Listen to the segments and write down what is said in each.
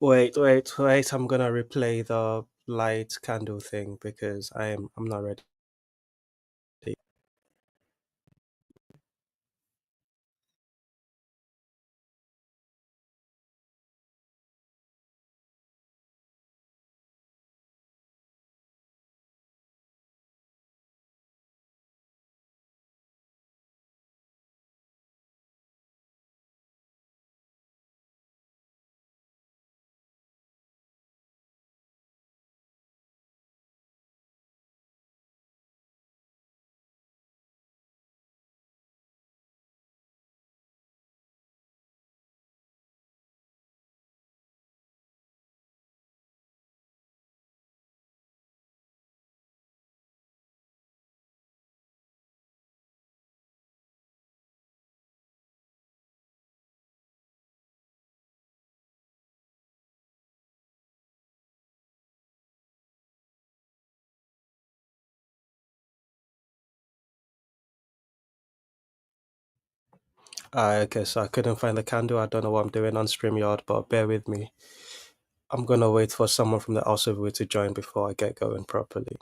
Wait. I'm gonna replay the light candle thing because I'm not ready. Okay, so I couldn't find the candle. I don't know what I'm doing on StreamYard, but bear with me. I'm gonna wait for someone from the House of Wood to join before I get going properly.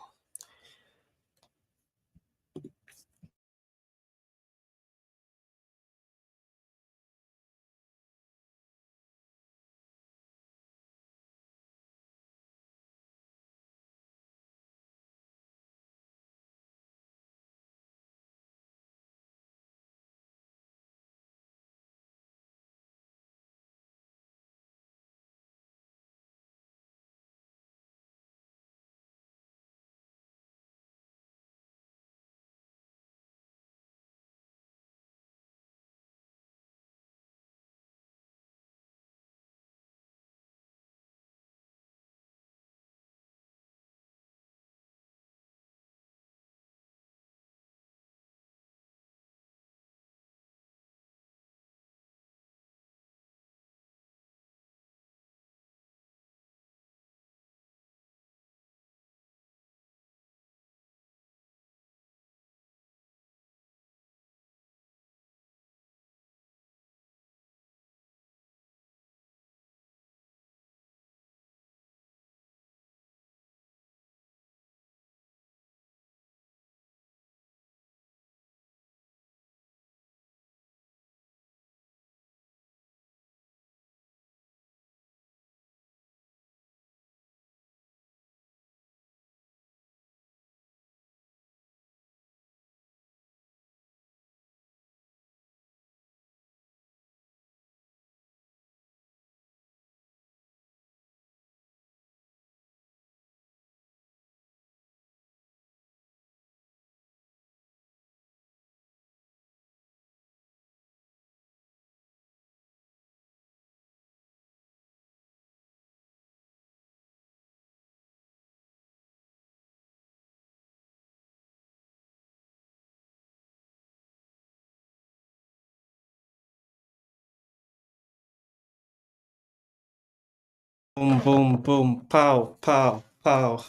Boom, boom, boom, pow, pow, pow.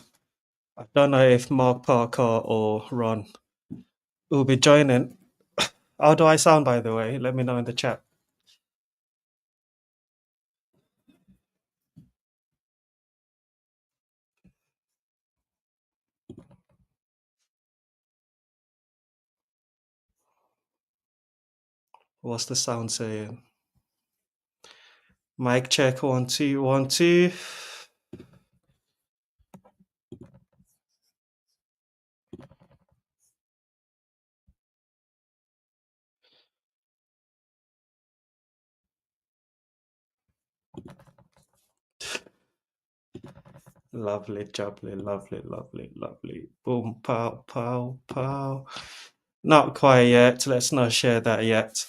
I don't know if Mark Parker or Ron will be joining. How do I sound, by the way? Let me know in the chat. What's the sound saying? Mic check, 1 2 1 2. Lovely, jubbly, lovely. Boom, pow, pow, pow. Not quite yet. Let's not share that yet.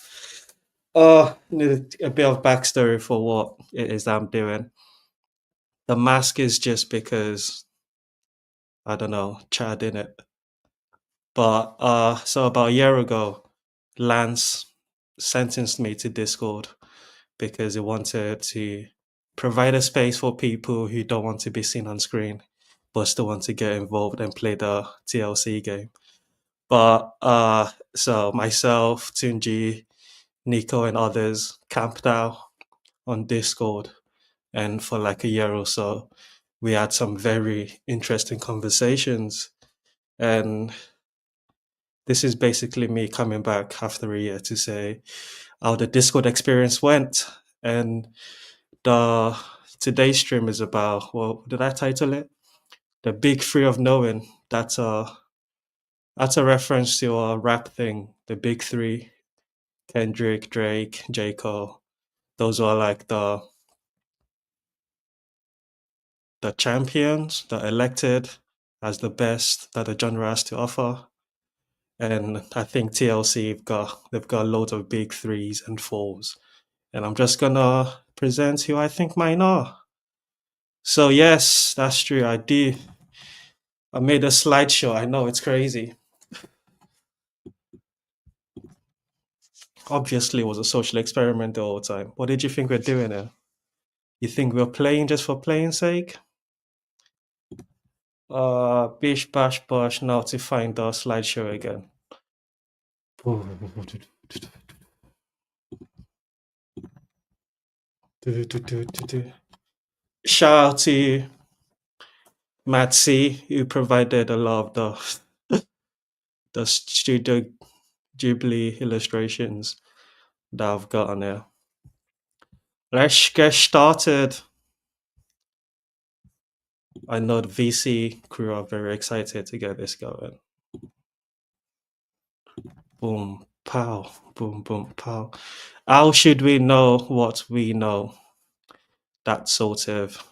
Need a bit of backstory for what it is I'm doing. The mask is just because I don't know, Chad in it. But so about a year ago, Lance sentenced me to Discord because he wanted to provide a space for people who don't want to be seen on screen but still want to get involved and play the TLC game. But so myself, Tunji, Nico, and others camped out on Discord and for like a year or so, we had some very interesting conversations. And this is basically me coming back after a year to say how the Discord experience went. And the today's stream is about, well, what did I title it? The Big Three of Knowing. That's a reference to a rap thing, the Big Three: Kendrick, Drake, J. Cole. Those are like the champions, the elected as the best that the genre has to offer. And I think TLC they've got loads of big threes and fours. And I'm just gonna present who I think mine are. So yes, that's true. I do. I made a slideshow. I know it's crazy. Obviously, it was a social experiment the whole time. What did you think we're doing here? You think we're playing just for playing sake? Bish bash bosh. Now to find the slideshow again. Shout out to Matt C, who provided a lot of the Studio Ghibli illustrations that I've got on here. Let's get started. I know the VC crew are very excited to get this going. Boom, pow, boom, boom, pow. How should we know what we know? That's sort of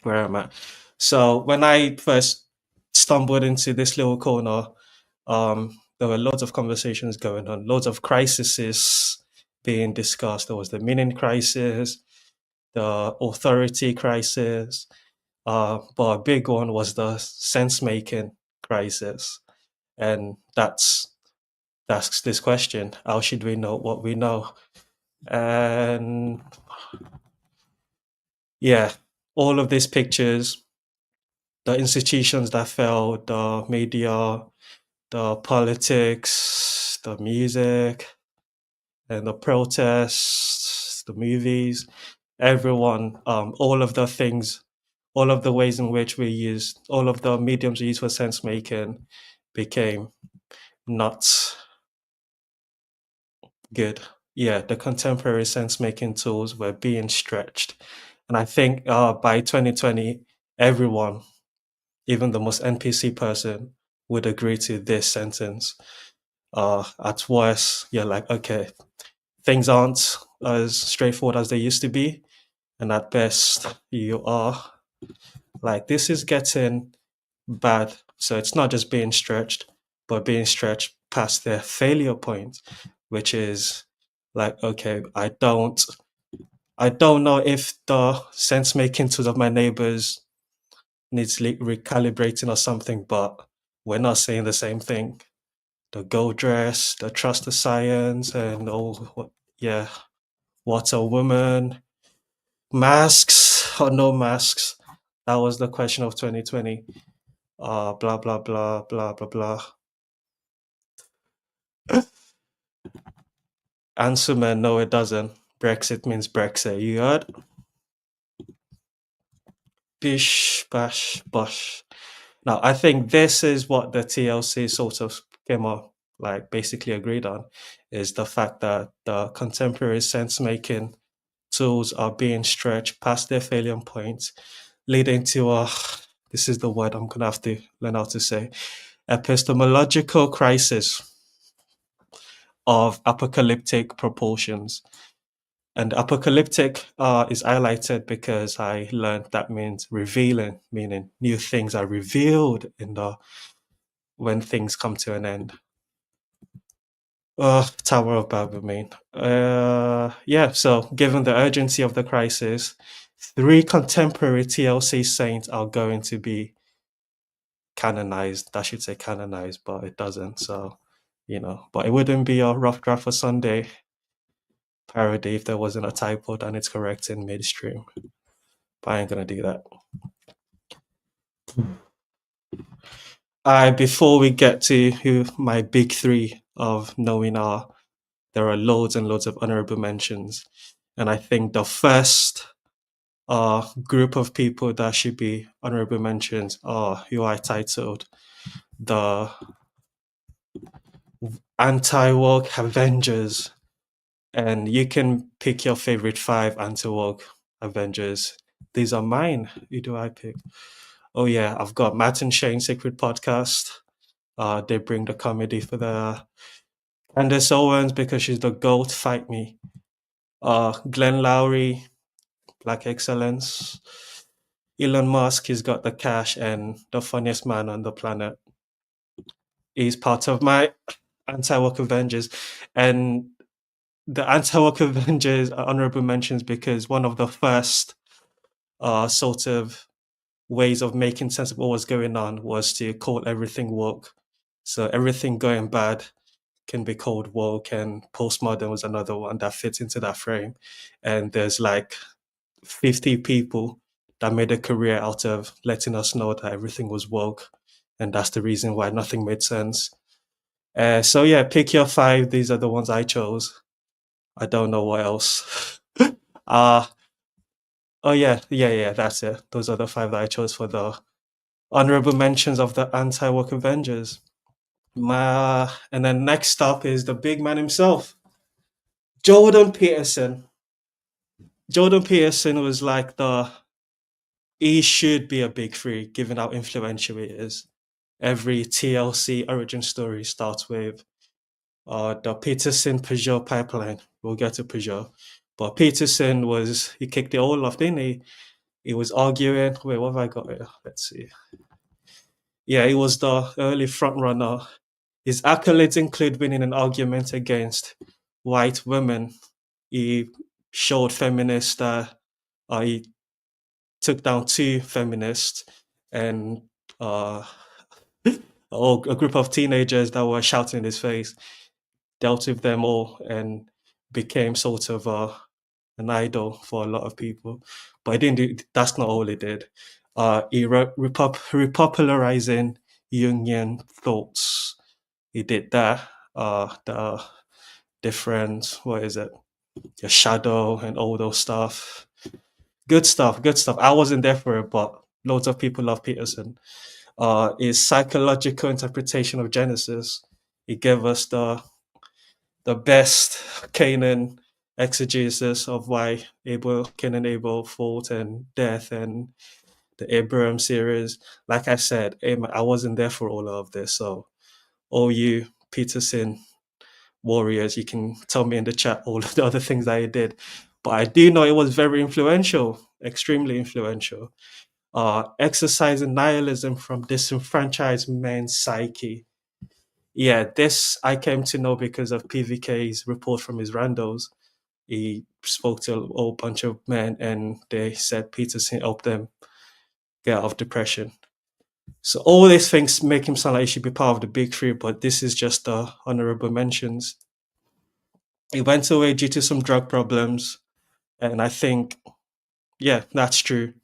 where I'm at. So when I first stumbled into this little corner, there were loads of conversations going on, loads of crises being discussed. There was the meaning crisis, the authority crisis, but a big one was the sense making crisis. And that's this question: how should we know what we know? And yeah, all of these pictures, the institutions that fell, the media, the politics, the music, and the protests, the movies, everyone, all of the things, all of the ways in which we use, all of the mediums we use for sense making became not good. Yeah, the contemporary sense making tools were being stretched. And I think by 2020, everyone, even the most NPC person, would agree to this sentence. At worst, you're like, okay, things aren't as straightforward as they used to be. And at best, you are like, this is getting bad. So it's not just being stretched, but being stretched past their failure point, which is like, okay, I don't know if the sense making tools of my neighbors needs recalibrating or something, but we're not saying the same thing. The go dress, the trust the science, and yeah, what's a woman? Masks or no masks? That was the question of 2020. Blah blah blah blah blah blah. Answer man, no, it doesn't. Brexit means Brexit. You heard? Bish bash bosh. Now, I think this is what the TLC sort of came up, like basically agreed on, is the fact that the contemporary sense making tools are being stretched past their failure points, leading to a, this is the word I'm going to have to learn how to say, epistemological crisis of apocalyptic proportions. And apocalyptic is highlighted because I learned that means revealing, meaning new things are revealed in the when things come to an end. Tower of Babel, mean. Yeah, so given the urgency of the crisis, three contemporary TLC saints are going to be canonized. I should say canonized, but it doesn't. So, but it wouldn't be a rough draft for Sunday parody if there wasn't a typo and it's correct in midstream. But I ain't gonna do that. Before we get to who my big three of knowing are, there are loads and loads of honorable mentions. And I think the first group of people that should be honorable mentions are who I titled the anti-woke Avengers, and you can pick your favorite five anti-woke Avengers. These are mine. Who do I pick? Oh yeah, I've got Matt and Shane Secret Podcast. They bring the comedy for the Candace Owens because she's the GOAT. Fight me. Glenn Lowry, Black Excellence. Elon Musk, he's got the cash and the funniest man on the planet. He's part of my anti-woke Avengers, and the anti-woke Avengers are honorable mentions because one of the first sort of ways of making sense of what was going on was to call everything woke. So everything going bad can be called woke, and postmodern was another one that fits into that frame. And there's like 50 people that made a career out of letting us know that everything was woke, and that's the reason why nothing made sense. So yeah, pick your five. These are the ones I chose. I don't know what else. uh oh yeah, that's it. Those are the five that I chose for the honorable mentions of the anti-woke Avengers. And then next up is the big man himself, Jordan Peterson. Jordan Peterson was like he should be a big three given how influential he is. Every TLC origin story starts with the Peterson Peugeot pipeline. We'll get to Peugeot. But Peterson he kicked it all off, didn't he? He was arguing. Wait, what have I got here? Let's see. Yeah, he was the early front runner. His accolades include winning an argument against white women. He showed feminists that he took down two feminists and uh, a group of teenagers that were shouting in his face, dealt with them all, and became sort of an idol for a lot of people. But he didn't do, that's not all he did. Repopularizing Jungian thoughts. He did that. The different, what is it? Your shadow and all those stuff. Good stuff, good stuff. I wasn't there for it, but loads of people love Peterson. His psychological interpretation of Genesis. He gave us the best Canaan exegesis of why Cain and Abel fought and death and the Abraham series. Like I said, I wasn't there for all of this. So, all you Peterson warriors, you can tell me in the chat all of the other things that he did. But I do know it was very influential, extremely influential. Exercising nihilism from disenfranchised men's psyche. Yeah, this I came to know because of PVK's report from his randos. He spoke to a whole bunch of men and they said Peterson helped them get out of depression. So all these things make him sound like he should be part of the big three, but this is just the honorable mentions. He went away due to some drug problems, and I think, yeah, that's true.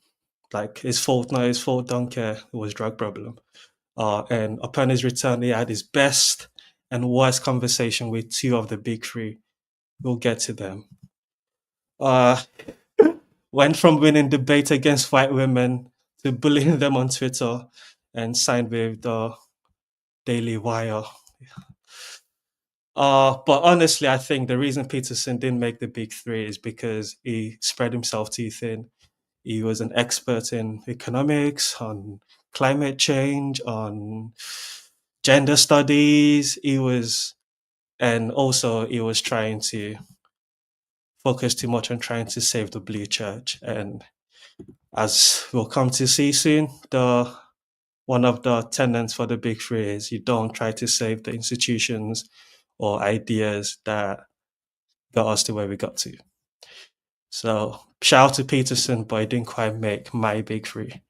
Like his fault, not his fault, don't care. It was drug problem. And upon his return, he had his best and worst conversation with two of the big three. We'll get to them. Uh, went from winning debate against white women to bullying them on Twitter and signed with the Daily Wire. But honestly, I think the reason Peterson didn't make the big three is because he spread himself too thin. He was an expert in economics, on climate change, on gender studies. And also he was trying to focus too much on trying to save the blue church. And as we'll come to see soon, the one of the tenets for the big three is you don't try to save the institutions or ideas that got us to where we got to. So shout out to Peterson, but he didn't quite make my big three.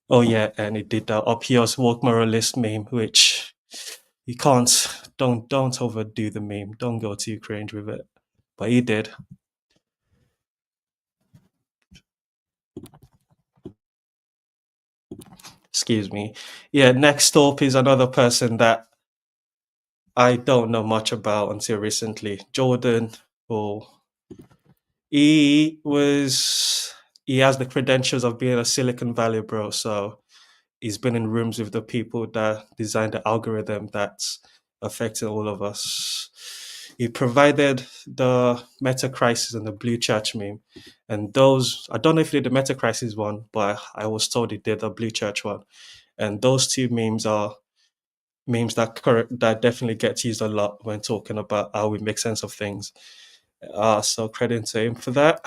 Oh yeah, and he did the up yours woke moralist meme, which you can't don't overdo the meme. Don't go too cringe with it. But he did. Excuse me. Yeah, next up is another person that I don't know much about until recently. Jordan, oh, he was he has the credentials of being a Silicon Valley bro. So he's been in rooms with the people that designed the algorithm that's affecting all of us. He provided the meta crisis and the blue church meme. And those, I don't know if he did the meta crisis one, but I was told he did the blue church one. And those two memes are memes that that definitely gets used a lot when talking about how we make sense of things. So credit to him for that.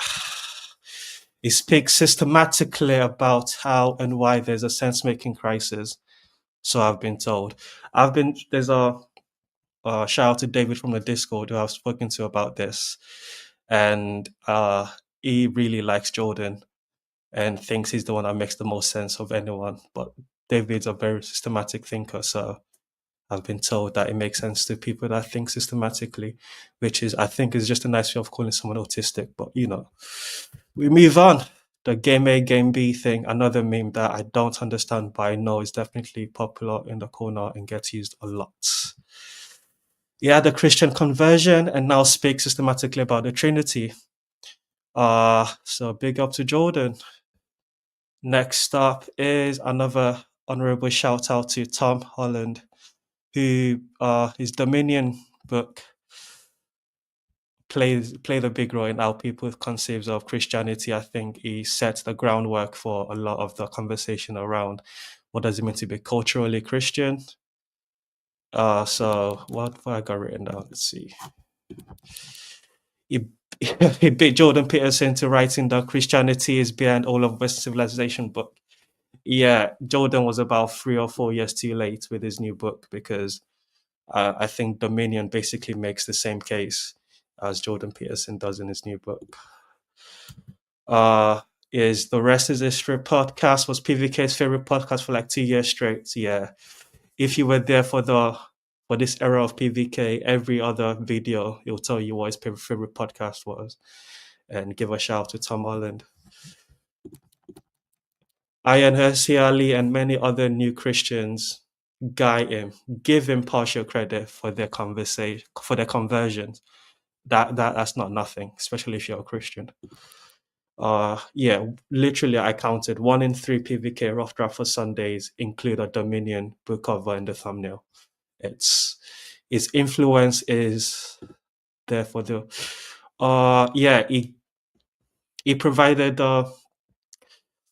He speaks systematically about how and why there's a sense making crisis. So I've been told. There's a shout out to David from the Discord who I've spoken to about this, and he really likes Jordan and thinks he's the one that makes the most sense of anyone. But David's a very systematic thinker, so I've been told that it makes sense to people that think systematically, which is, I think, is just a nice way of calling someone autistic. But we move on. The game A, game B thing, another meme that I don't understand, but I know is definitely popular in the corner and gets used a lot. Yeah, the Christian conversion and now speak systematically about the Trinity. So big up to Jordan. Next up is another honorable shout out to Tom Holland, who his Dominion book played a big role in how people conceive of Christianity. I think he set the groundwork for a lot of the conversation around what does it mean to be culturally Christian. So what have I got written down? Let's see. He, he beat Jordan Peterson to writing the Christianity is behind all of Western civilization book. Yeah, Jordan was about 3 or 4 years too late with his new book because I think Dominion basically makes the same case as Jordan Peterson does in his new book. Is The Rest is History podcast was PVK's favorite podcast for like 2 years straight. Yeah. If you were there for this era of PVK, every other video he'll tell you what his favorite podcast was. And give a shout out to Tom Holland. Ian Hersey Ali and many other new Christians guide him, give him partial credit for their conversation, for their conversions. That's not nothing, especially if you're a Christian. Yeah, literally I counted 1 in 3 PVK rough draft for Sundays include a Dominion book cover in the thumbnail. It's Its influence is there for the yeah, he provided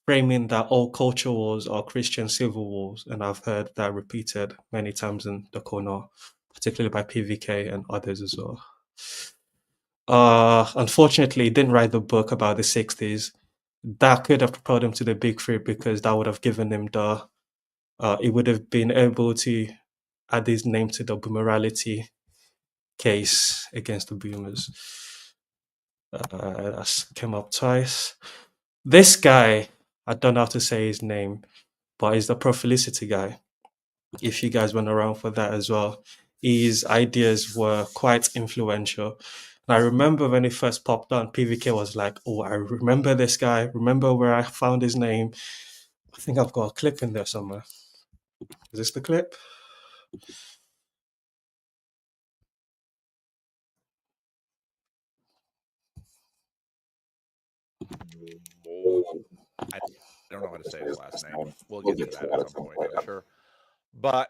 framing that all culture wars are Christian civil wars, and I've heard that repeated many times in the corner, particularly by PVK and others as well. Unfortunately, he didn't write the book about the 60s. That could have propelled him to the big three because that would have given him he would have been able to add his name to the boomerality case against the boomers. That's came up twice. This guy, I don't know how to say his name, but he's the Prophelicity guy. If you guys went around for that as well, his ideas were quite influential. And I remember when he first popped on, PVK was like, "Oh, I remember this guy. Remember where I found his name? I think I've got a clip in there somewhere. Is this the clip?" I don't know how to say his last name. We'll get to that at some point, I'm sure. But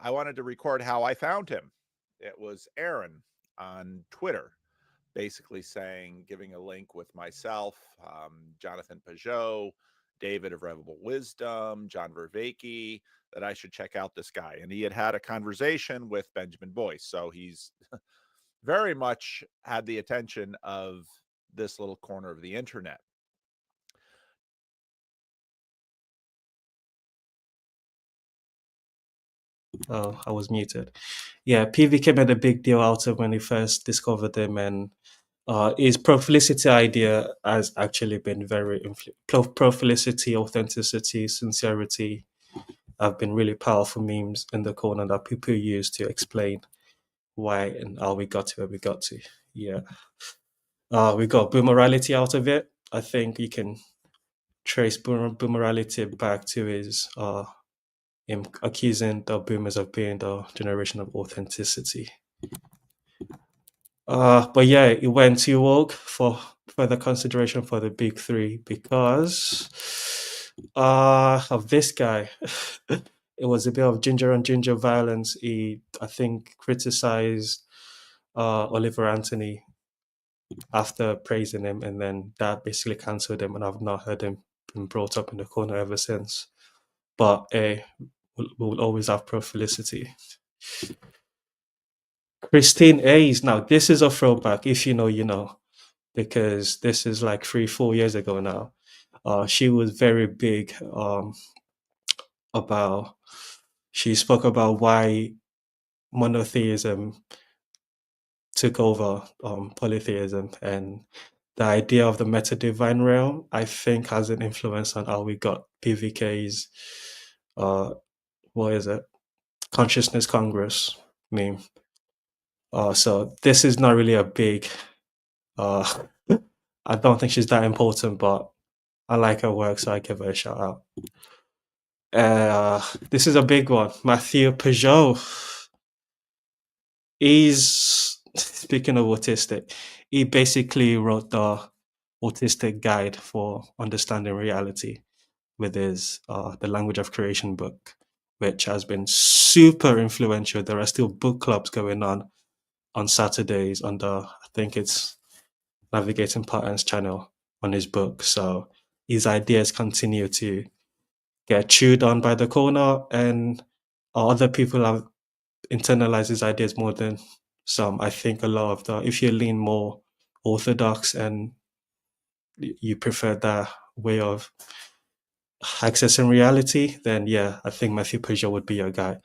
I wanted to record how I found him. It was Aaron on Twitter, basically saying, giving a link with myself, Jonathan Pajot, David of Revable Wisdom, John Vervaeke, that I should check out this guy. And he had a conversation with Benjamin Boyce. So he's very much had the attention of this little corner of the internet. Oh, I was muted. Yeah, PVK made a big deal out of when he first discovered him, and his prophelicity idea has actually been very prophelicity, authenticity, sincerity have been really powerful memes in the corner that people use to explain why and how we got to where we got to. Yeah. We got boomerality out of it. I think you can trace boomerality back to his him accusing the boomers of being the generation of authenticity. But yeah, it went too woke for further consideration for the big three because of this guy. It was a bit of ginger on ginger violence. He, I think, criticized Oliver Anthony after praising him, and then that basically cancelled him, and I've not heard him been brought up in the corner ever since. But we'll always have Pro Felicity. Christine Hayes. Now, this is a throwback. If you know, you know, because this is like 3-4 years ago now. She was very big about. She spoke about why monotheism took over polytheism, and the idea of the meta divine realm, I think, has an influence on how we got PVK's what is it? Consciousness Congress meme. So this is not really a big. Uh, I don't think she's that important, but I like her work, so I give her a shout out. This is a big one. Matthew Peugeot. He's speaking of autistic. He basically wrote the autistic guide for understanding reality with his the language of creation book, which has been super influential. There are still book clubs going on Saturdays on the, I think it's Navigating Patterns channel on his book. So his ideas continue to get chewed on by the corner, and other people have internalized his ideas more than some. I think a lot of if you lean more orthodox and you prefer that way of accessing reality, then yeah, I think Matthew Peugeot would be your guy.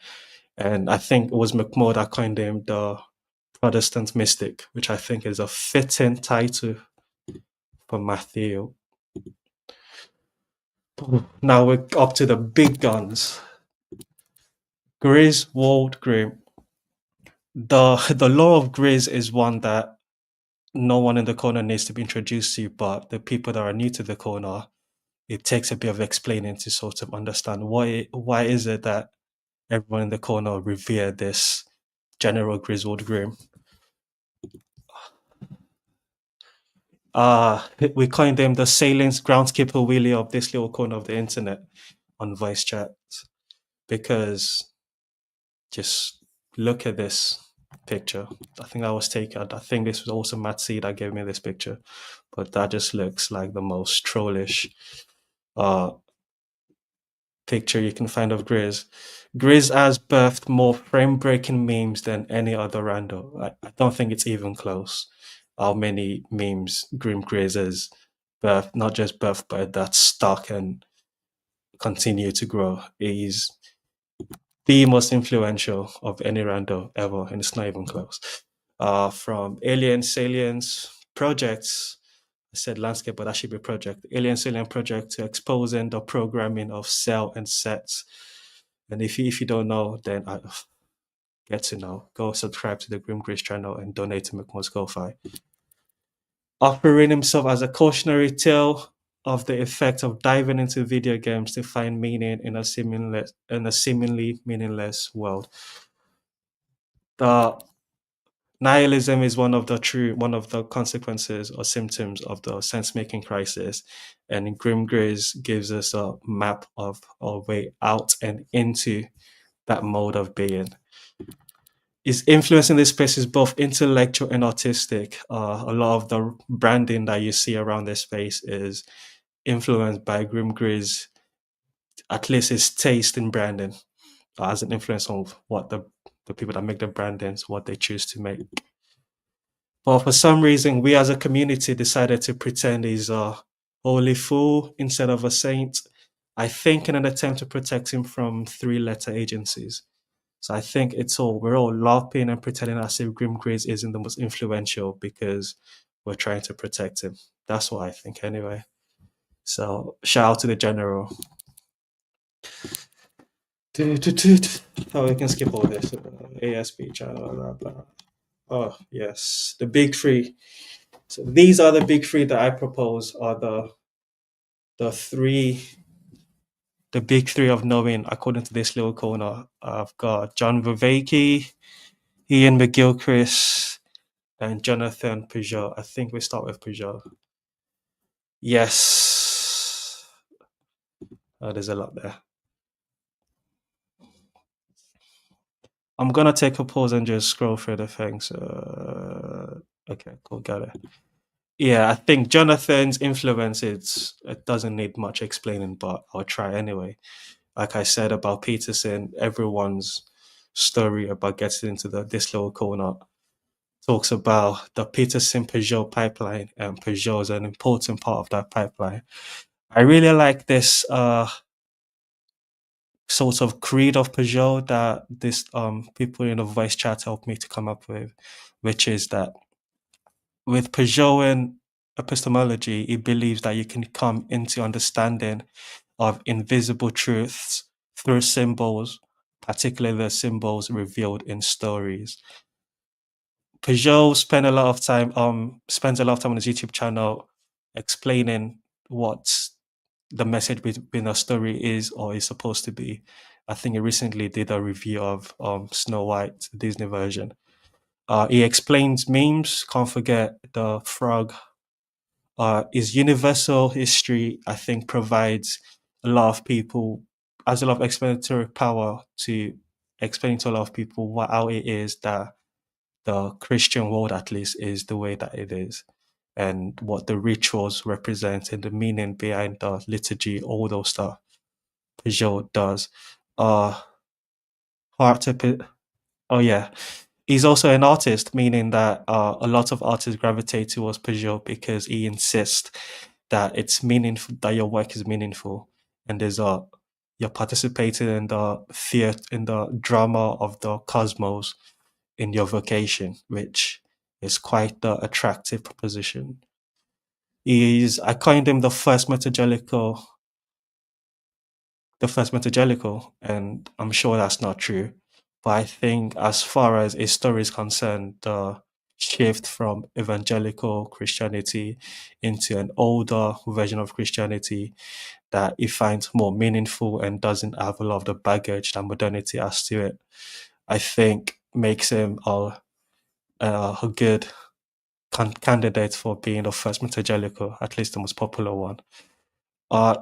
And I think it was McMurdo that coined him the Protestant mystic, which I think is a fitting title for Matthew. Now we're up to the big guns. Griswold Grim. The law of Gris is one that no one in the corner needs to be introduced to, but the people that are new to the corner, it takes a bit of explaining to sort of understand why is it that everyone in the corner revere this General Griswold Grim. We coined him the salient groundskeeper wheelie of this little corner of the internet on voice chat, because just look at this picture. I think I think this was also Matt C that gave me this picture, but that just looks like the most trollish picture you can find of Grizz. Grizz has birthed more frame-breaking memes than any other rando. I don't think it's even close. How many memes Grim Grizz has birthed, not just birthed, but that's stuck and continue to grow. He's the most influential of any rando ever, and it's not even close. From Alien Salience projects, I said landscape, but that should be project. Alien Salient project to exposing the programming of cell and sets. And if you don't know, then get to know. Go subscribe to the Grim Grace channel and donate to McMurdo's Ko-Fi. Offering himself as a cautionary tale of the effect of diving into video games to find meaning in a seemingly meaningless world. The nihilism is one of the consequences or symptoms of the sense-making crisis, and Grim Grace gives us a map of a way out and into that mode of being. His influence in this space is both intellectual and artistic. A lot of the branding that you see around this space is influenced by Grim Grace, at least his taste in branding has an influence on what the people that make the brandings, what they choose to make. But for some reason, we as a community decided to pretend he's a holy fool instead of a saint. I think in an attempt to protect him from 3-letter agencies. So I think we're all laughing and pretending as if Grim Grace isn't the most influential because we're trying to protect him. That's what I think anyway. So shout out to the general. Oh, we can skip all this. ASP channel, blah, blah. Oh, yes. The big three. So these are the big three that I propose are the big three of knowing according to this little corner. I've got John Viveki, Ian McGilchrist, and Jonathan Peugeot. I think we start with Peugeot. Yes. Oh, there's a lot there. I'm gonna take a pause and just scroll through the things. Okay, cool, got it. Yeah, I think Jonathan's influence it doesn't need much explaining, but I'll try anyway. Like I said about Peterson, everyone's story about getting into this little corner talks about the Peterson Peugeot pipeline, and Peugeot is an important part of that pipeline. I really like this sort of creed of Peugeot that this people in the voice chat helped me to come up with, which is that with Peugeotian epistemology, it believes that you can come into understanding of invisible truths through symbols, particularly the symbols revealed in stories. Peugeot spends a lot of time on his YouTube channel explaining what the message within a story is or is supposed to be. I think he recently did a review of Snow White, the Disney version. He explains memes, can't forget the frog. His universal history, I think, provides a lot of people, has a lot of explanatory power to explain to a lot of people how it is that the Christian world, at least, is the way that it is, and what the rituals represent and the meaning behind the liturgy, all those stuff. Peugeot does. Uh, Art, oh yeah, he's also an artist, meaning that a lot of artists gravitate towards Peugeot because he insists that it's meaningful, that your work is meaningful, and there's a you're participating in the theater, in the drama of the cosmos in your vocation, which is quite the attractive proposition. I coined him the first metagelical, and I'm sure that's not true. But I think, as far as a story is concerned, the shift from evangelical Christianity into an older version of Christianity that he finds more meaningful and doesn't have a lot of the baggage that modernity has to it, I think makes him a good candidate for being the first metagelical, at least the most popular one.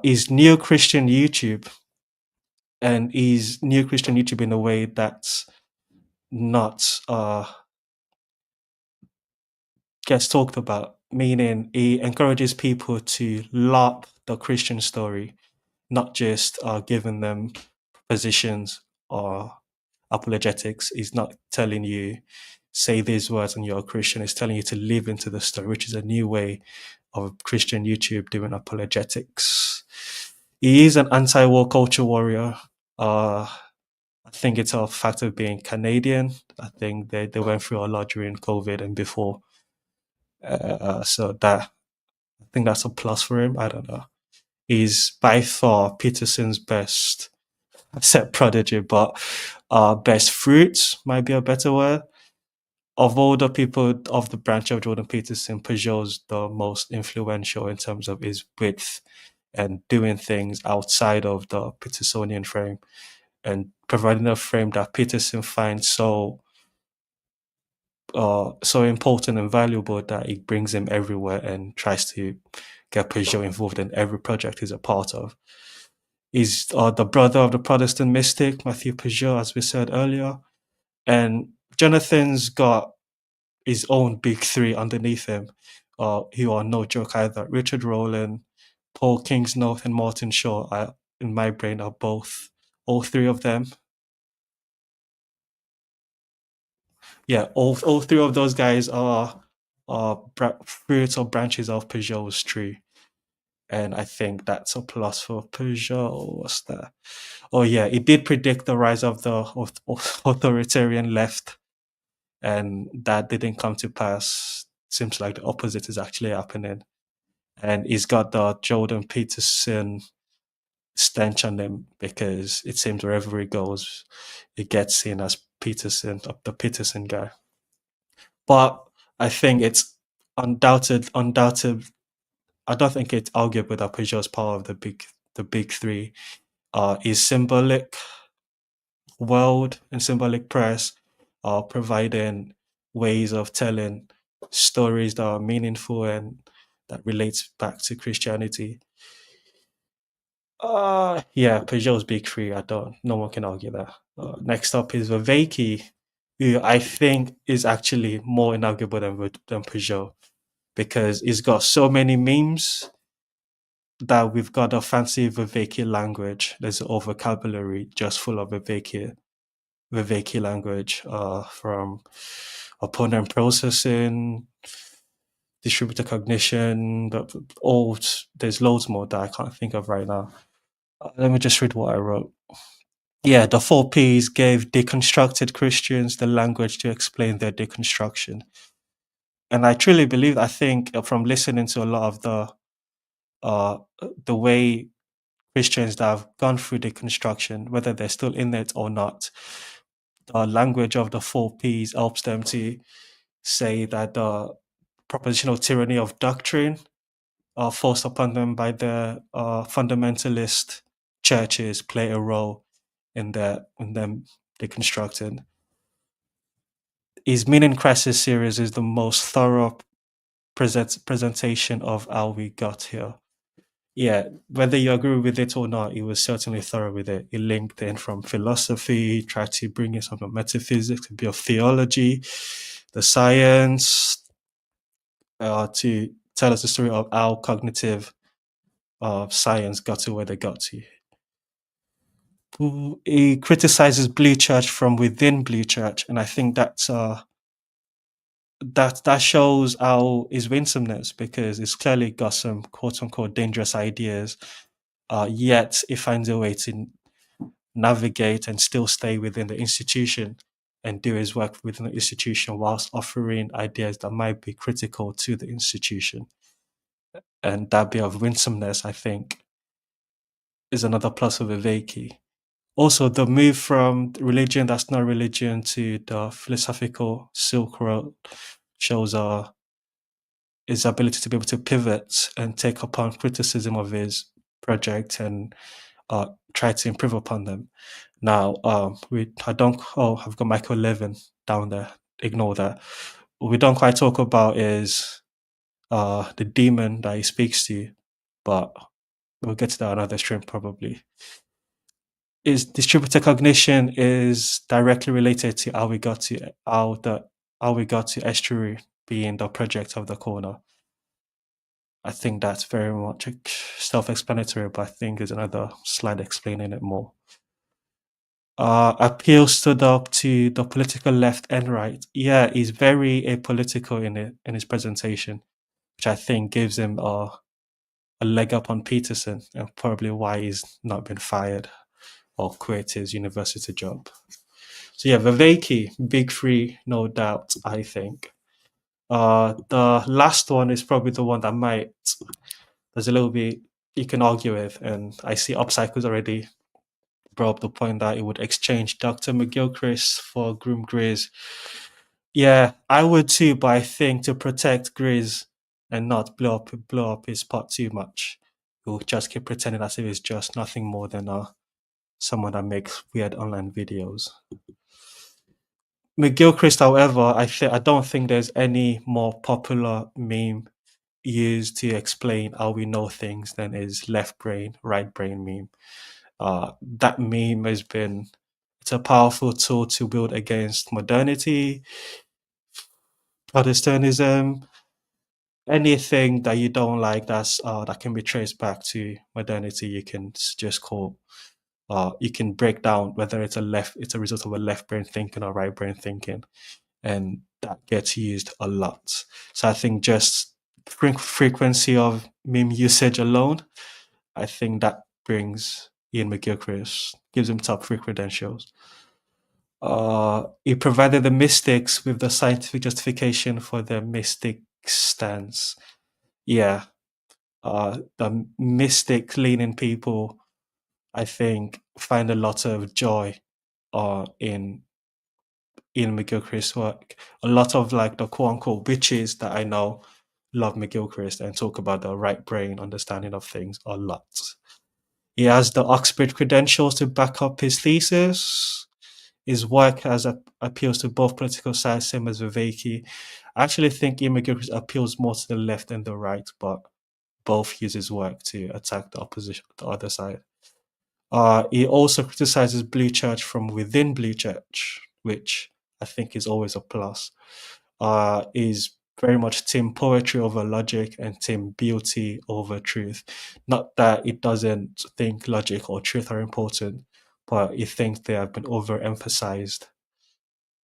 His Neo Christian YouTube and he's new Christian YouTube in a way that's not gets talked about, meaning he encourages people to lap the Christian story, not just giving them positions or apologetics. He's not telling you say these words and you're a Christian. He's telling you to live into the story, which is a new way of Christian YouTube doing apologetics. He is an anti-war culture warrior. I think it's a fact of being Canadian. I think they went through a lot during COVID and before. So that I think that's a plus for him. I don't know. He's by far Peterson's best, I said prodigy, but best fruits might be a better word. Of all the people of the branch of Jordan Peterson, Peugeot's the most influential in terms of his width and doing things outside of the Petersonian frame and providing a frame that Peterson finds so important and valuable that it brings him everywhere and tries to get Peugeot involved in every project he's a part of. He's the brother of the Protestant mystic Matthew Peugeot, as we said earlier, and Jonathan's got his own big three underneath him, who are no joke either. Richard Rowland, Paul Kingsnorth, and Martin Shaw, in my brain, are both all three of them. Yeah, all three of those guys are fruits or branches of Peugeot's tree, and I think that's a plus for Peugeot. What's that? Oh yeah, it did predict the rise of the authoritarian left, and that didn't come to pass. Seems like the opposite is actually happening, and he's got the Jordan Peterson stench on him because it seems wherever he goes, he gets seen as Peterson, the Peterson guy. But I think it's undoubted. I don't think it's arguable that Peugeot is part of the big three. Is symbolic world and symbolic press are providing ways of telling stories that are meaningful and that relates back to Christianity. Yeah, Peugeot's big three. No one can argue that. Next up is Viveki, who I think is actually more inarguable than Peugeot because it's got so many memes that we've got a fancy Viveki language. There's a whole vocabulary just full of Viveki language, from opponent processing, distributor cognition, but there's loads more that I can't think of right now. Let me just read what I wrote. Yeah, the four Ps gave deconstructed Christians the language to explain their deconstruction. And I truly believe, I think from listening to a lot of uh, the way Christians that have gone through deconstruction, whether they're still in it or not, the language of the four Ps helps them to say that the propositional tyranny of doctrine forced upon them by the fundamentalist churches play a role in them deconstructing. His Meaning Crisis series is the most thorough presentation of how we got here. Yeah, whether you agree with it or not, he was certainly thorough with it. He linked in from philosophy, tried to bring in some of metaphysics, a bit of theology, the science, to tell us the story of how cognitive science got to where they got to. He criticizes Blue Church from within Blue Church, and I think that shows how his winsomeness, because it's clearly got some quote unquote dangerous ideas, yet it finds a way to navigate and still stay within the institution and do his work within the institution whilst offering ideas that might be critical to the institution. And that bit of winsomeness, I think, is another plus of Viveki. Also, the move from religion that's not religion to the philosophical Silk Road shows his ability to be able to pivot and take upon criticism of his project and try to improve upon them. Now, I don't. Oh, I've got Michael Levin down there. Ignore that. What we don't quite talk about is the demon that he speaks to, but we'll get to that another stream probably. Is distributor cognition is directly related to how we got to estuary being the project of the corner. I think that's very much self-explanatory, but I think there's another slide explaining it more. Appeal stood up to the political left and right. Yeah, he's very apolitical in his presentation, which I think gives him a leg up on Peterson, and probably why he's not been fired or quit his university job. So yeah, Viveki, big three, no doubt, I think. The last one is probably the one that there's a little bit you can argue with, and I see Upcycles already brought up the point that it would exchange Dr. McGilchrist for Groom Grizz. Yeah, I would too, but I think to protect Grizz and not blow up his pot too much, he'll just keep pretending as if it's just nothing more than someone that makes weird online videos. McGilchrist, however, I don't think there's any more popular meme used to explain how we know things than his left brain, right brain meme. That meme it's a powerful tool to build against modernity, Protestantism, anything that you don't like that can be traced back to modernity. You can just call. You can break down whether it's a result of a left brain thinking or right brain thinking, and that gets used a lot. So I think just frequency of meme usage alone, I think that brings Ian McGilchrist, gives him top three credentials. He provided the mystics with the scientific justification for their mystic stance. Yeah, the mystic leaning people, I think, find a lot of joy in Ian McGilchrist's work. A lot of like the quote unquote bitches that I know love McGilchrist and talk about the right brain understanding of things a lot. He has the Oxford credentials to back up his thesis. his work appeals to both political sides, same as Viveki. I actually think Ian McGilchrist appeals more to the left and the right, but both use his work to attack the opposition, the other side. He also criticizes Blue Church from within Blue Church, which I think is always a plus. Is very much team poetry over logic and team beauty over truth. Not that it doesn't think logic or truth are important, but it thinks they have been overemphasized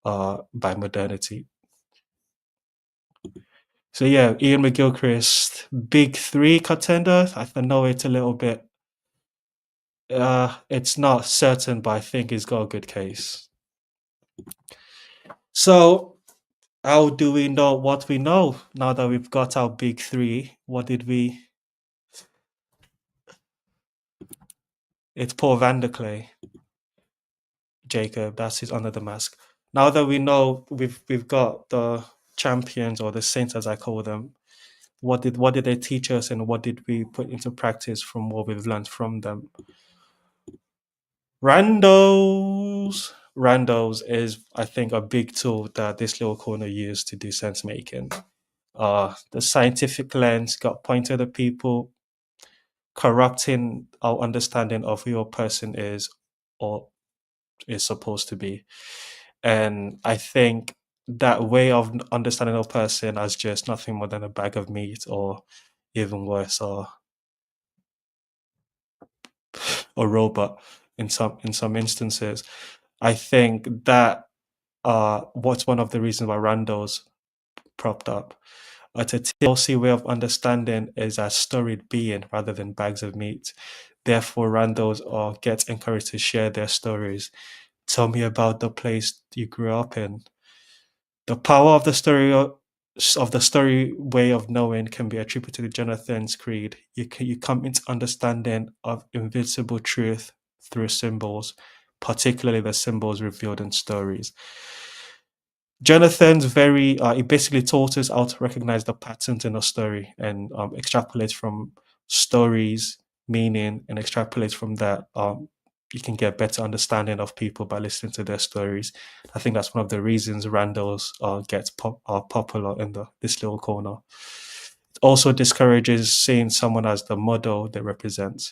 by modernity. So yeah, Ian McGilchrist, big three contender. I know it's a little bit. It's not certain, but I think he's got a good case. So how do we know what we know now that we've got our big three? What did we? It's Paul Vanderklay, Jacob. That's his Under the Mask. Now that we know we've got the champions or the saints as I call them, what did they teach us and what did we put into practice from what we've learned from them? Randos is I think a big tool that this little corner used to do sense making. The scientific lens got pointed at people, corrupting our understanding of who a person is or is supposed to be. And I think that way of understanding a person as just nothing more than a bag of meat, or even worse, or a robot in some instances. I think that what's one of the reasons why Randos propped up. But a TLC way of understanding is as storied being rather than bags of meat. Therefore, randos or get encouraged to share their stories. Tell me about the place you grew up in. The power of the story way of knowing can be attributed to Jonathan's creed. You come into understanding of invincible truth through symbols, particularly the symbols revealed in stories. Jonathan's he basically taught us how to recognize the patterns in a story and extrapolate from stories meaning and extrapolate from that. You can get better understanding of people by listening to their stories. I think that's one of the reasons randos are popular in this little corner. It also discourages seeing someone as the model they represent.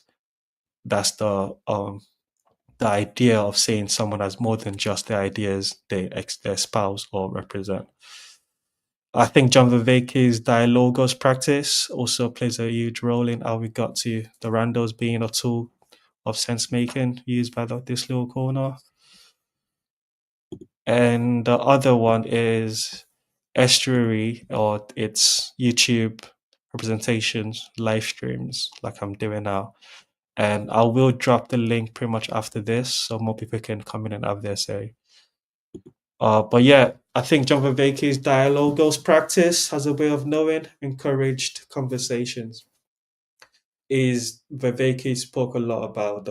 That's the idea of seeing someone as more than just the ideas they espouse or represent. I think John Viveki's dialogos practice also plays a huge role in how we got to the randos being a tool of sense making used by this little corner. And the other one is Estuary, or its YouTube representations, live streams, like I'm doing now. And I will drop the link pretty much after this so more people can come in and have their say. But yeah, I think John Vervaeke's dialogos practice as a way of knowing encouraged conversations. Is Vervaeke spoke a lot about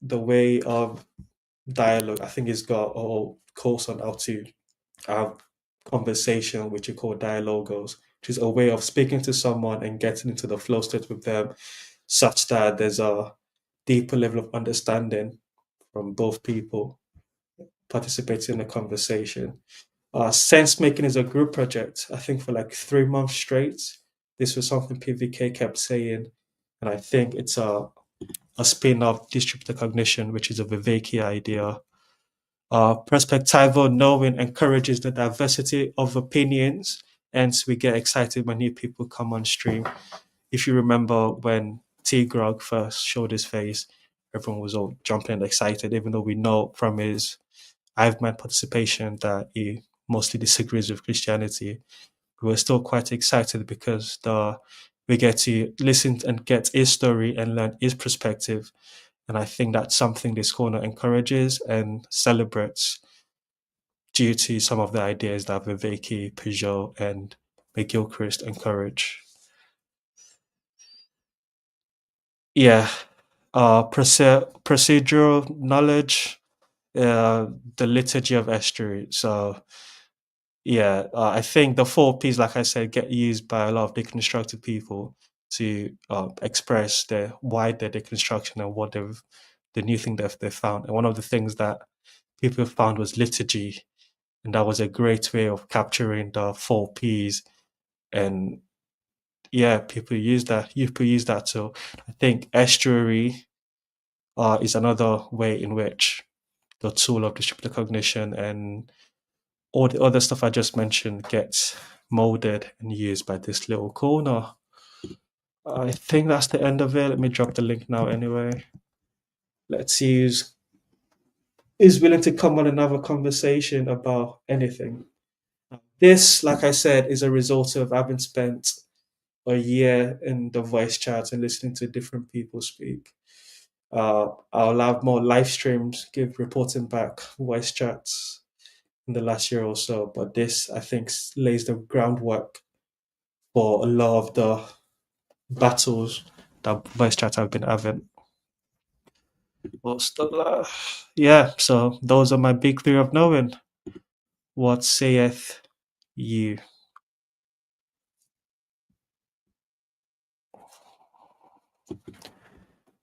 the way of dialogue. I think he's got a whole course on how to have conversation, which you call dialogos, which is a way of speaking to someone and getting into the flow state with them, such that there's a deeper level of understanding from both people participating in the conversation. Sense making is a group project. I think for like 3 months straight, this was something PVK kept saying, and I think it's a spin of distributed cognition, which is a Viveki idea. Perspectival knowing encourages the diversity of opinions, hence we get excited when new people come on stream. If you remember when T Grog first showed his face, everyone was all jumping and excited, even though we know from his Iveman participation that he mostly disagrees with Christianity. We were still quite excited because we get to listen and get his story and learn his perspective. And I think that's something this corner encourages and celebrates due to some of the ideas that Viveki, Peugeot, and McGilchrist encourage. Yeah, procedural knowledge, the liturgy of estuary. So yeah, I think the 4 Ps, like I said, get used by a lot of deconstructed people to express why their deconstruction and the new thing that they found. And one of the things that people found was liturgy, and that was a great way of capturing the four P's. And yeah, people use that too. I think estuary is another way in which the tool of distributed cognition and all the other stuff I just mentioned gets molded and used by this little corner. I think that's the end of it. Let me drop the link now anyway. Let's see who's willing to come on another conversation about anything. This, like I said, is a result of having spent a year in the voice chat and listening to different people speak. I'll have more live streams, give reporting back voice chats in the last year or so, but this I think lays the groundwork for a lot of the battles that voice chats have been having. What's the yeah? So those are my big three of knowing. What saith you?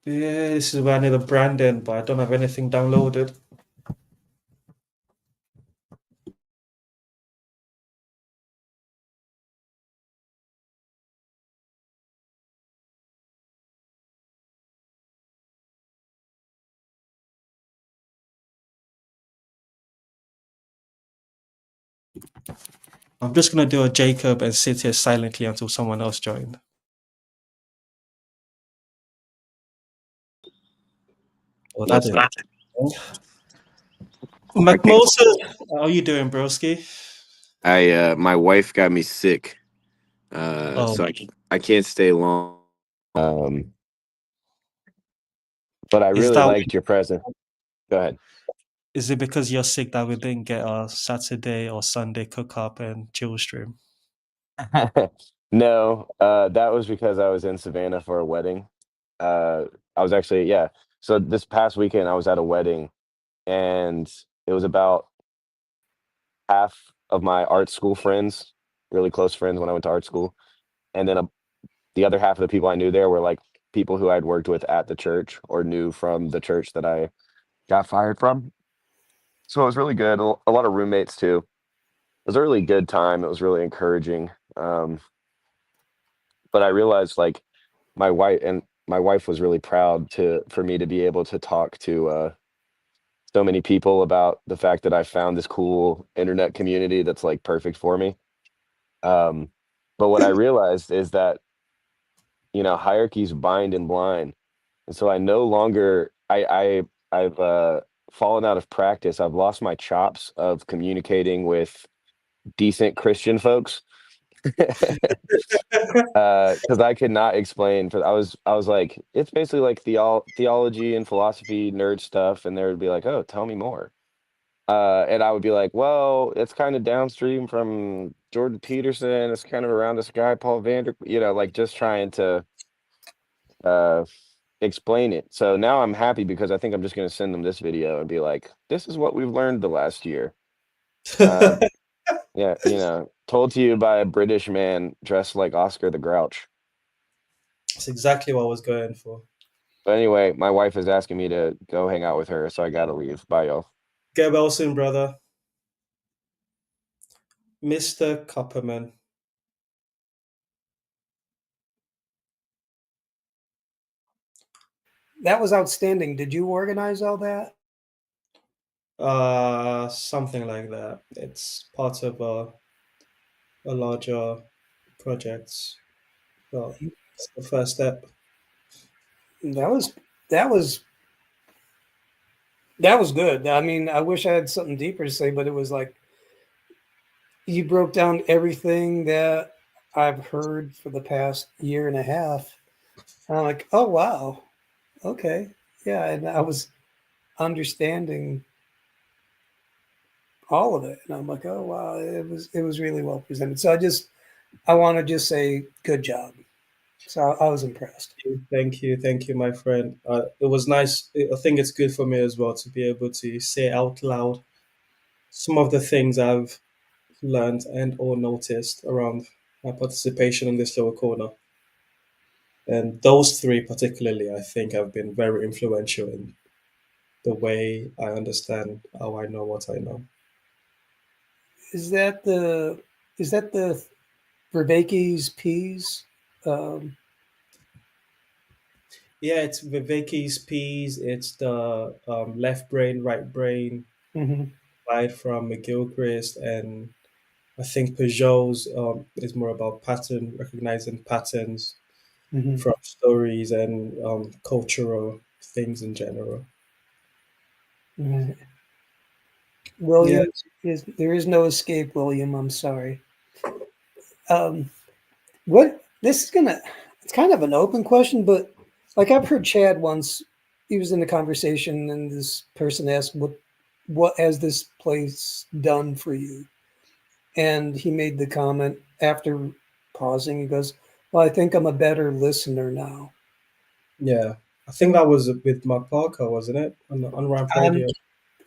Yeah, this is where I need a branding, but I don't have anything downloaded. I'm just gonna do a Jacob and sit here silently until someone else joins. Oh, that What's didn't. up? I can't, McMoses, how are you doing, broski? my wife got me sick, Oh, so I can't stay long. Um, but I is really that liked your present. Go ahead. is it because you're sick that we didn't get a Saturday or Sunday cook up and chill stream? No, that was because I was in Savannah for a wedding. I was actually, yeah. So this past weekend I was at a wedding, and it was about half of my art school friends, really close friends when I went to art school, and then the other half of the people I knew there were like people who I'd worked with at the church or knew from the church that I got fired from. So it was really good. A lot of roommates too. It was a really good time. It was really encouraging. But I realized like my wife was really proud to for me to be able to talk to so many people about the fact that I found this cool internet community that's like perfect for me. Um, but what I realized is that hierarchies bind and blind, and so I no longer I've fallen out of practice. I've lost my chops of communicating with decent Christian folks. Because I could not explain. For I was like, it's basically like theology and philosophy nerd stuff, and they would be like, "Oh, tell me more." And I would be like, "Well, it's kind of downstream from Jordan Peterson. It's kind of around this guy Paul Vander, like just trying to uh, explain it." So now I'm happy because I think I'm just going to send them this video and be like, "This is what we've learned the last year." Uh, yeah, told to you by a British man dressed like Oscar the Grouch. That's exactly what I was going for. But anyway, my wife is asking me to go hang out with her, so I gotta leave. Bye, y'all. Get well soon, brother. Mr. Copperman. That was outstanding. Did you organize all that? Something like that. It's part of a larger project. Well, it's the first step. That was that was that was good. I mean, I wish I had something deeper to say, but it was like you broke down everything that I've heard for the past year and a half. And I'm like, oh wow, okay, yeah, and I was understanding all of it, and I'm like, oh wow, it was really well presented. So I want to just say good job. So I was impressed. Thank you, my friend. It was nice. I think it's good for me as well to be able to say out loud some of the things I've learned and or noticed around my participation in this little corner. And those three particularly, I think, have been very influential in the way I understand how I know what I know. Is that the Vervaeke's P's? Um, Yeah, it's Viveki's P's. It's the left brain, right brain, mhm, right from McGilchrist, and I think Peugeot's is more about recognizing patterns mhm. from stories and cultural things in general. Right. Yeah, William, there is no escape, William. I'm sorry. Um, what this is gonna it's kind of an open question, but like I've heard Chad once, he was in a conversation and this person asked what has this place done for you? And he made the comment after pausing, he goes, well, I think I'm a better listener now. yeah. I think that was with Mark Parker, wasn't it? On Ramp I'm Radio.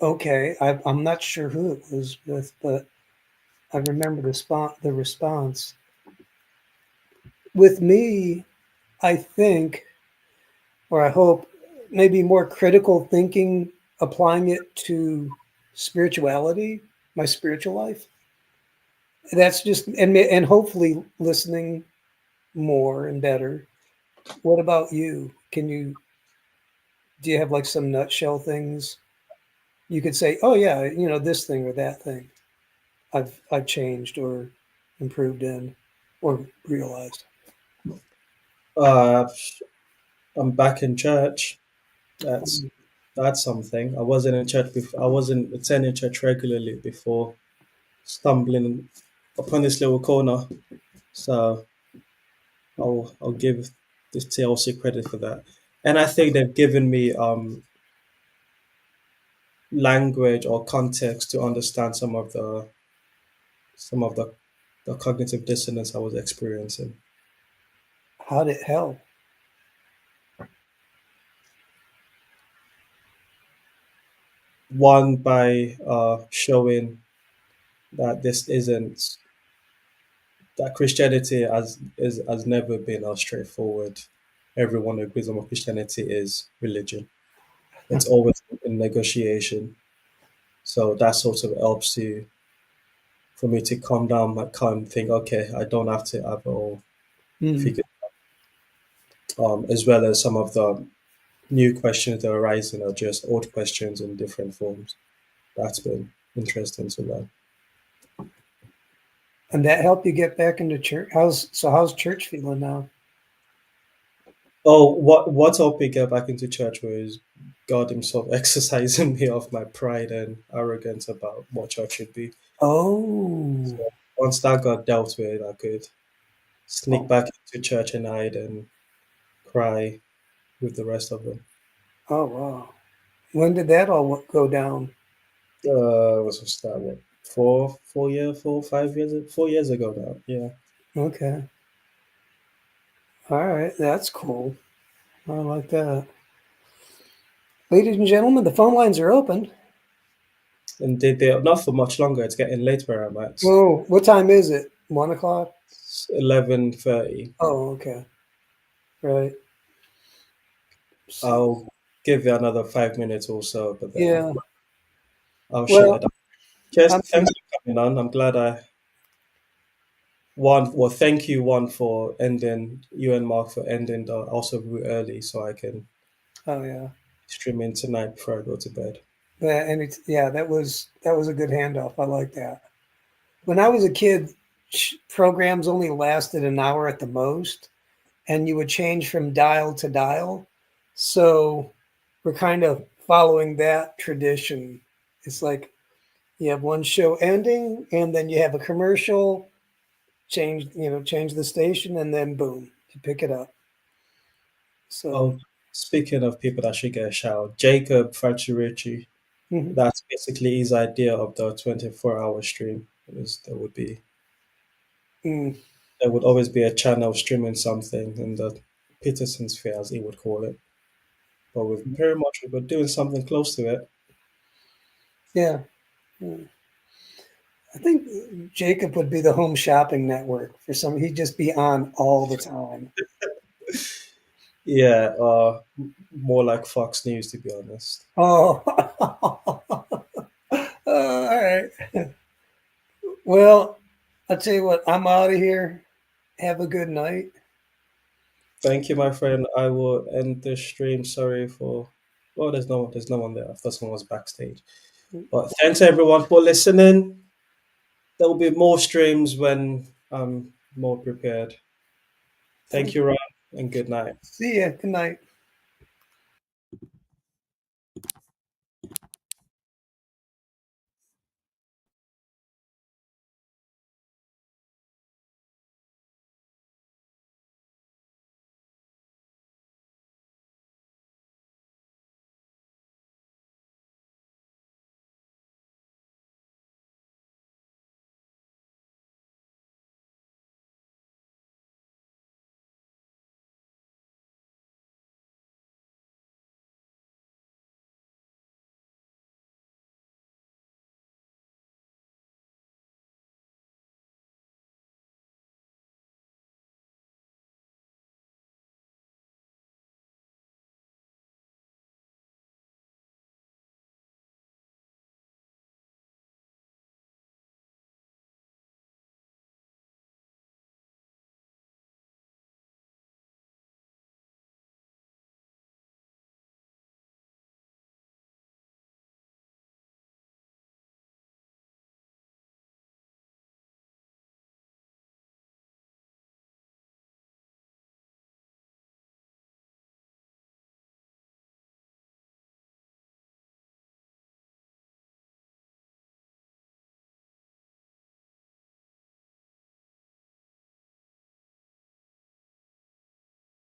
okay. I'm not sure who it was with, but I remember the response. With me, I think, or I hope, maybe more critical thinking, applying it to spirituality, my spiritual life. That's just and hopefully listening more and better. What about you? Do you have like some nutshell things you could say? Oh yeah, this thing or that thing. I've changed or improved in or realized. Uh, I'm back in church. That's Um, that's something. I wasn't in church before. I wasn't attending church regularly before stumbling upon this little corner. So I'll give this TLC credit for that. And I think they've given me language or context to understand some of the cognitive dissonance I was experiencing. how did it help? One by showing that this isn't that Christianity has never been as straightforward. Everyone agrees on what Christianity is religion. It's always in negotiation. So that sort of helps you for me to calm down, like calm, think, okay, I don't have to have it all Hmm. figured, as well as some of the new questions that are arising are just old questions in different forms. That's been interesting to learn. And that helped you get back into church. How's church feeling now? Oh, what helped me get back into church was God Himself exercising me of my pride and arrogance about what church should be. Oh, So once that got dealt with, I could sneak oh, back into church and hide and cry with the rest of them. oh, wow. When did that all go down? Was that what 4 years, 4 5 years, 4 years ago now? Yeah, Okay. All right. That's cool. I like that. Ladies and gentlemen, the phone lines are open. and they're not for much longer. It's getting late where I'm at. Whoa, what time is it? 1 o'clock? It's 11:30. Oh, okay. Right. So, I'll give you another 5 minutes or so, but then yeah. I'll shut Well, it down. Just I'm, thanks for coming on. I'm glad I thank you for ending you and Mark for ending the also early so I can oh yeah. stream in tonight before I go to bed. Yeah, that was a good handoff. I like that. When I was a kid, programs only lasted an hour at the most, and you would change from dial to dial. So we're kind of following that tradition. It's like you have one show ending, and then you have a commercial, change the station, and then boom, you pick it up. So, Oh, speaking of people that should get a shout, Jacob Facciocchi, mhm. that's basically his idea of the 24-hour stream. Mm, There would always be a channel streaming something in the Peterson sphere, as he would call it. But we're doing something close to it. yeah. Mm. I think Jacob would be the home shopping network for some. He'd just be on all the time. Yeah, more like Fox News, to be honest. Oh, all right. Well, I'll tell you what, I'm out of here. Have a good night. Thank you, my friend. I will end the stream. Sorry for. Well, there's no one there. I thought someone was backstage. But thanks everyone for listening. There will be more streams when I'm more prepared. Thank you, Ron, and good night. See ya. Good night.